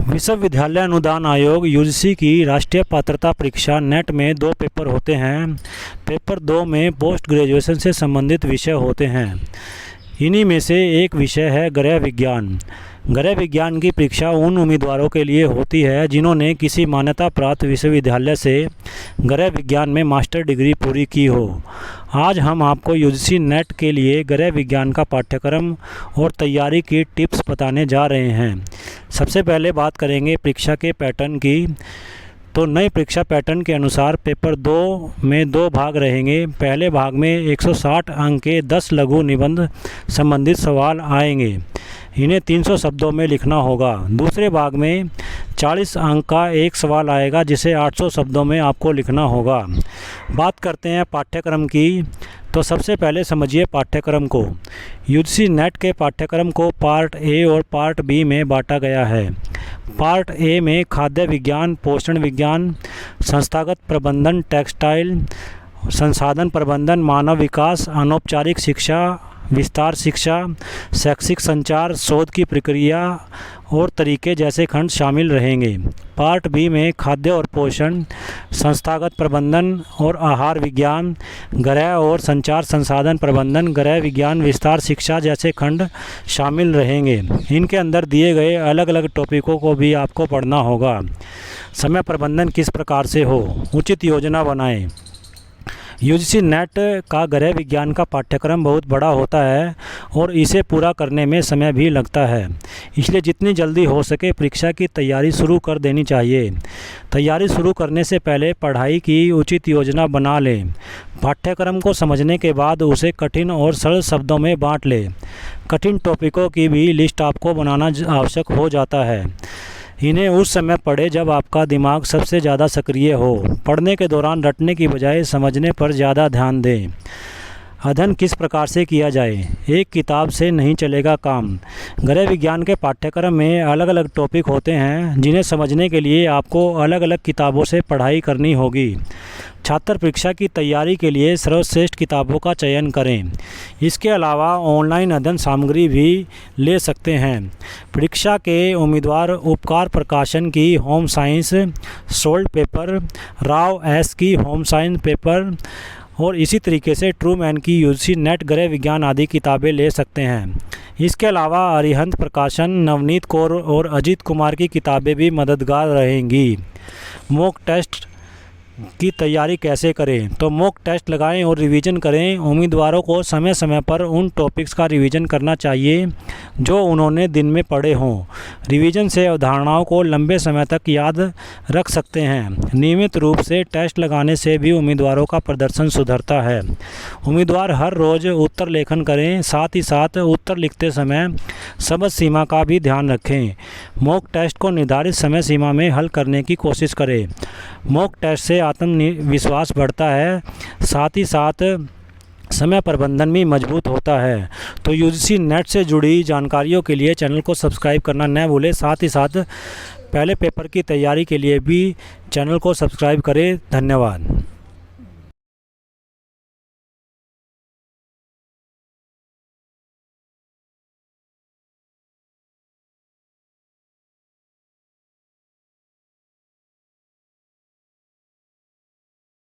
विश्वविद्यालय अनुदान आयोग यूजीसी की राष्ट्रीय पात्रता परीक्षा नेट में 2 पेपर होते हैं। पेपर 2 में पोस्ट ग्रेजुएशन से संबंधित विषय होते हैं। इन्हीं में से एक विषय है गृह विज्ञान। गृह विज्ञान की परीक्षा उन उम्मीदवारों के लिए होती है जिन्होंने किसी मान्यता प्राप्त विश्वविद्यालय से गृह विज्ञान में मास्टर डिग्री पूरी की हो। आज हम आपको यूजीसी नेट के लिए गृह विज्ञान का पाठ्यक्रम और तैयारी की टिप्स बताने जा रहे हैं। सबसे पहले बात करेंगे परीक्षा के पैटर्न की। तो नई परीक्षा पैटर्न के अनुसार पेपर 2 में 2 भाग रहेंगे। पहले भाग में 160 अंक के 10 लघु निबंध संबंधित सवाल आएंगे। इन्हें 300 शब्दों में लिखना होगा। दूसरे भाग में 40 अंक का एक सवाल आएगा जिसे 800 शब्दों में आपको लिखना होगा। बात करते हैं पाठ्यक्रम की। तो सबसे पहले समझिए पाठ्यक्रम को। यूजीसी नेट के पाठ्यक्रम को पार्ट ए और पार्ट बी में बांटा गया है। पार्ट ए में खाद्य विज्ञान, पोषण विज्ञान, संस्थागत प्रबंधन, टेक्सटाइल, संसाधन प्रबंधन, मानव विकास, अनौपचारिक शिक्षा, विस्तार शिक्षा, शैक्षिक संचार, शोध की प्रक्रिया और तरीके जैसे खंड शामिल रहेंगे। पार्ट बी में खाद्य और पोषण, संस्थागत प्रबंधन और आहार विज्ञान, गृह और संचार संसाधन प्रबंधन, गृह विज्ञान, विस्तार शिक्षा जैसे खंड शामिल रहेंगे। इनके अंदर दिए गए अलग अलग टॉपिकों को भी आपको पढ़ना होगा। समय प्रबंधन किस प्रकार से हो, उचित योजना बनाएं। यूजीसी नेट का गृह विज्ञान का पाठ्यक्रम बहुत बड़ा होता है और इसे पूरा करने में समय भी लगता है, इसलिए जितनी जल्दी हो सके परीक्षा की तैयारी शुरू कर देनी चाहिए। तैयारी शुरू करने से पहले पढ़ाई की उचित योजना बना लें। पाठ्यक्रम को समझने के बाद उसे कठिन और सरल शब्दों में बांट लें। कठिन टॉपिकों की भी लिस्ट आपको बनाना आवश्यक हो जाता है। इन्हें उस समय पढ़ें जब आपका दिमाग सबसे ज़्यादा सक्रिय हो। पढ़ने के दौरान रटने की बजाय समझने पर ज़्यादा ध्यान दें। अध्ययन किस प्रकार से किया जाए, एक किताब से नहीं चलेगा काम। गृह विज्ञान के पाठ्यक्रम में अलग अलग टॉपिक होते हैं जिन्हें समझने के लिए आपको अलग अलग किताबों से पढ़ाई करनी होगी। छात्र परीक्षा की तैयारी के लिए सर्वश्रेष्ठ किताबों का चयन करें। इसके अलावा ऑनलाइन अध्ययन सामग्री भी ले सकते हैं। परीक्षा के उम्मीदवार उपकार प्रकाशन की home science solved paper, Rao S की होम साइंस पेपर और इसी तरीके से ट्रूमैन की यूजीसी नेट गृह विज्ञान आदि किताबें ले सकते हैं। इसके अलावा अरिहंत प्रकाशन, नवनीत कौर और अजीत कुमार की किताबें भी मददगार रहेंगी। मॉक टेस्ट की तैयारी कैसे करें, तो मॉक टेस्ट लगाएं और रिवीजन करें। उम्मीदवारों को समय समय पर उन टॉपिक्स का रिवीजन करना चाहिए जो उन्होंने दिन में पढ़े हों। रिवीजन से अवधारणाओं को लंबे समय तक याद रख सकते हैं। नियमित रूप से टेस्ट लगाने से भी उम्मीदवारों का प्रदर्शन सुधरता है। उम्मीदवार हर रोज़ उत्तर लेखन करें, साथ ही साथ उत्तर लिखते समय समझ सीमा का भी ध्यान रखें। मॉक टेस्ट को निर्धारित समय सीमा में हल करने की कोशिश करें। मॉक टेस्ट से आत्मविश्वास बढ़ता है, साथ ही साथ समय प्रबंधन भी मजबूत होता है। तो यूजीसी नेट से जुड़ी जानकारियों के लिए चैनल को सब्सक्राइब करना न भूलें। साथ ही साथ पहले पेपर की तैयारी के लिए भी चैनल को सब्सक्राइब करें। धन्यवाद।